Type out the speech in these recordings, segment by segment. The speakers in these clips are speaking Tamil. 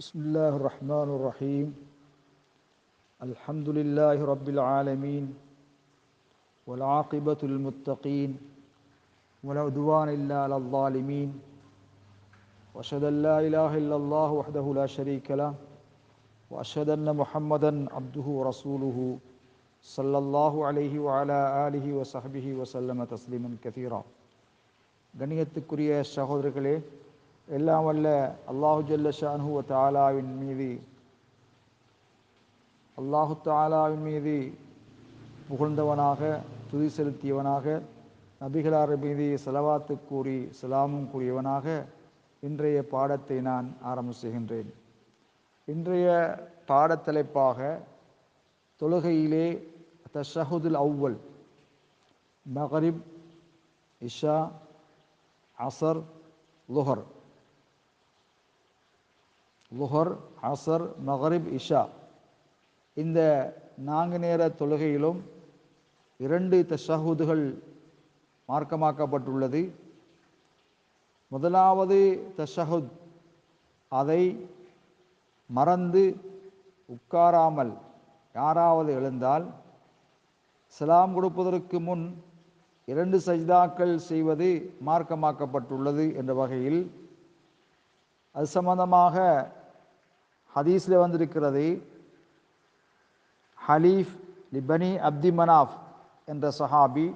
بسم الله الرحمن الرحيم. الحمد لله رب العالمين والعاقبة للمتقين ولا عدوان إلا على الظالمين وأشهد أن لا إله إلا الله وحده لا شريك له وأشهد أن محمدا عبده ورسوله صلى الله عليه وعلى آله وصحبه وسلم تسليما كثيرا. கண்ணியத்துக்குரிய சகோதரர்களே, எல்லாம் வல்ல அல்லாஹு ஜல்ல ஷான்ஹு வ தஆலாவின் மீது புகழ்ந்தவனாக, துதி செலுத்தியவனாக, நபிகளார் மீது ஸலவாத்து கூறி சலாமும் கூறியவனாக இன்றைய பாடத்தை நான் ஆரம்பம் செய்கின்றேன். இன்றைய பாடத்தலைப்பாக தொழுகையிலே தஷஹுதுல் அவ்வல், மக்ரிப், இஷா, அசர், லுஹர், அசர், மக்ரிப், இஷா, இந்த 4 நேர தொழுகையிலும் 2 தஷஹுதுகள் மார்க்கமாக்கப்பட்டுள்ளது. முதலாவது தஷஹுத், அதை மறந்து உட்காராமல் யாராவது எழுந்தால் சலாம் கொடுப்பதற்கு முன் 2 சஜ்தாக்கள் செய்வது மார்க்கமாக்கப்பட்டுள்ளது என்ற வகையில் அது சம்பந்தமாக ஹதீஸில் வந்திருக்கிறது. ஹலீஃப் லிபனி அப்தி மனாஃப் என்ற சஹாபி,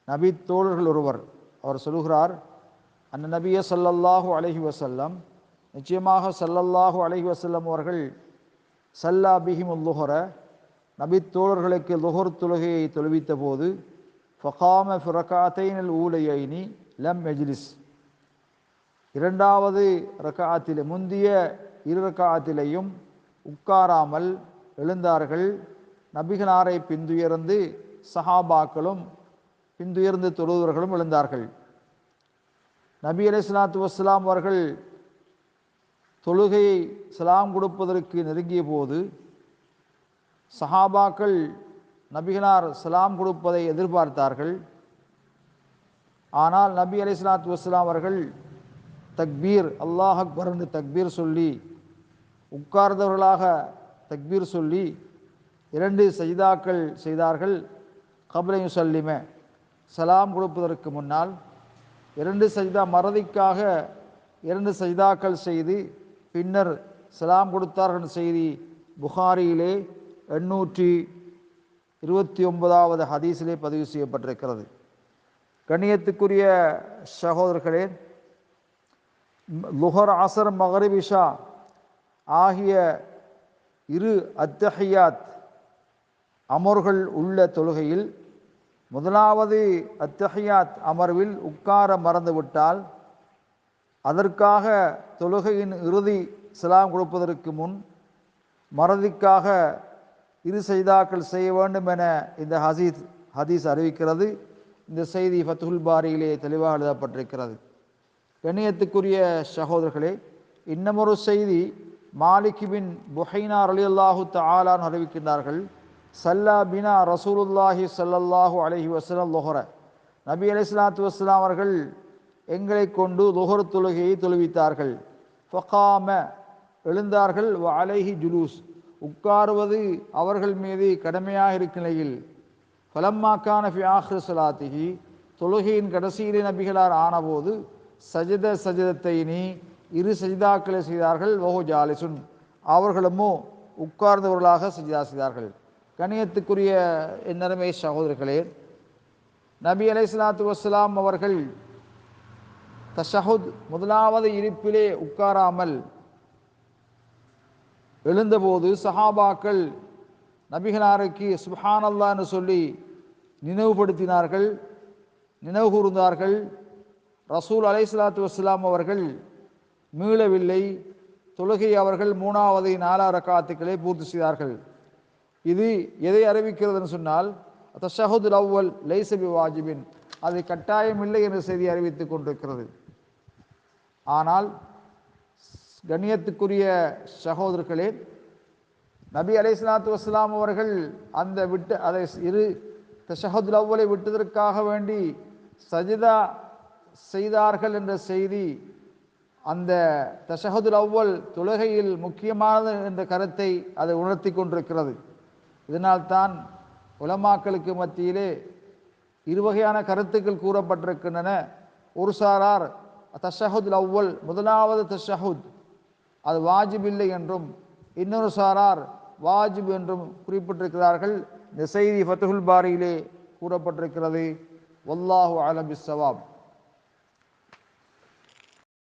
நபி தோழர்கள் ஒருவர், அவர் சொல்கிறார், அந்த நபிய ஸல்லல்லாஹு அலைஹி வஸல்லம், நிச்சயமாக ஸல்லல்லாஹு அலைஹி வஸல்லம் அவர்கள் ஸல்லா பிஹிமுல் லுஹர, நபி தோழர்களுக்கு லுஹர் தொழுகையை தொழுவித்த போது ஃபகாம ஃபி ரக்அத்தைனில் ஊலையைனி லம் யஜ்லிஸ், 2வது ரக்அத்திலே, முந்திய 2 ரக்அத்திலேயும் உட்காராமல் எழுந்தார்கள். நபிகளாரை பின்துயர்ந்து சஹாபாக்களும் பின்துயர்ந்து தொழுவர்களும் எழுந்தார்கள். நபி அலைஹிஸ்ஸலாத்து வஸ்ஸலாம் அவர்கள் தொழுகையை சலாம் கொடுப்பதற்கு நெருங்கிய போது சஹாபாக்கள் நபிகளார் சலாம் கொடுப்பதை எதிர்பார்த்தார்கள். ஆனால் நபி அலைஹிஸ்ஸலாத்து வஸ்ஸலாம் அவர்கள் தக்பீர், அல்லாஹ் அக்பர் என்று தக்பீர் சொல்லி, உட்கார்ந்தவர்களாக தக்பீர் சொல்லி 2 சஜ்தாக்கள் செய்தார்கள். கப்ல யுஸல்லிம, சலாம் கொடுப்பதற்கு முன்னால் 2 சஜ்தா, மறதிக்காக 2 சஜ்தாக்கள் செய்து பின்னர் சலாம் கொடுத்தார்கள் செய்தி புகாரியிலே 829வது ஹதீஸிலே பதிவு செய்யப்பட்டிருக்கிறது. கண்ணியத்துக்குரிய சகோதரர்களே, லுஹர், அசர், மக்ரிப், இஷா ஆகிய 2 அத்தஹியாத் அமர்கள் உள்ள தொழுகையில் முதலாவது அத்தஹியாத் அமர்வில் உட்கார மறந்துவிட்டால் அதற்காக தொழுகையின் இறுதி சலாம் கொடுப்பதற்கு முன் மறதிக்காக 2 சஜ்தாக்கள் செய்ய வேண்டும் என இந்த ஹதீஸ் அறிவிக்கிறது. இந்த செய்தி ஃபத்ஹுல் பாரியிலே தெளிவாக எழுதப்பட்டிருக்கிறது. கண்ணியத்துக்குரிய சகோதரர்களே, இன்னமொரு செய்தி மாலிக் பின் புஹைனா ரலியல்லாஹு தஆலா அறிவிக்கின்றார்கள், ஸல்லா பினா ரசூலுல்லாஹி ஸல்லல்லாஹு அலைஹி வஸல்லம் லுஹர, நபி அலைஹிஸ்ஸலாத்து வஸ்ஸலாம் அவர்கள் எங்களை கொண்டு லுஹர் தொழுகையை தொழுவித்தார்கள். ஃபகாம, எழுந்தார்கள், வ அலைஹி ஜுலூஸ், உட்காருவது அவர்கள் மீது கடமையாக இருக்கும் நிலையில், ஃபலம்மா கான ஃபி ஆஹிர் ஸலாத்திஹி, தொழுகையின் கடைசியிலே நபிகளார் ஆனபோது சஜதத்தைனி, 2 சஜ்தாக்களை செய்தார்கள். வஹு ஜாலிசுன், அவர்களுமோ உட்கார்ந்தவர்களாக சஜ்தா செய்தார்கள். கண்ணியத்துக்குரிய நறுமை சகோதரர்களே, நபி அலைஹிஸ்ஸலாத்து வஸ்ஸலாம் அவர்கள் தஷஹுத் முதலாவது இருப்பிலே உட்காராமல் எழுந்தபோது சஹாபாக்கள் நபிகளாருக்கு சுப்ஹானல்லாஹ் என்று சொல்லி நினைவுபடுத்தினார்கள், நினைவு கூர்ந்தார்கள். ரசூல் அலைஹிஸ்ஸலாத்து வஸ்ஸலாம் அவர்கள் மீளவில்லை. தொழுகை அவர்கள் 3வது 4 ரக்காத்துக்களை பூர்த்தி செய்தார்கள். இது எதை அறிவிக்கிறதுன்னு சொன்னால், தஷஹுதுல் அவ்வல் லைஸ பிவாஜிபின், அது கட்டாயம் இல்லை என்ற செய்தி அறிவித்துக் கொண்டிருக்கிறது. ஆனால் கண்ணியத்துக்குரிய சகோதரர்களே, நபி அலைஹிஸ்ஸலாத்து வஸ்ஸலாம் அவர்கள் அந்த அதை 2 தஷஹுதுல் அவ்வலை விட்டதற்காக வேண்டி சஜிதா செய்தார்கள் என்ற செய்தி அந்த தஷஹதுல் அவ்வல் தொழுகையில் முக்கியமானது என்ற கருத்தை அது உணர்த்தி கொண்டிருக்கிறது. இதனால்தான் உலமாக்களுக்கு மத்தியிலே இருவகையான கருத்துக்கள் கூறப்பட்டிருக்கின்றன. ஒரு சாரார் தஷஹதுல் அவ்வல் முதலாவது தஷஹுத் அது வாஜிப் இல்லை என்றும், இன்னொரு சாரார் வாஜிப் என்றும் குறிப்பிட்டிருக்கிறார்கள். இந்த செய்தி ஃபத்ஹுல் பாரியிலே கூறப்பட்டிருக்கிறது. வல்லாஹு அலம் பிஸ்ஸவாப்.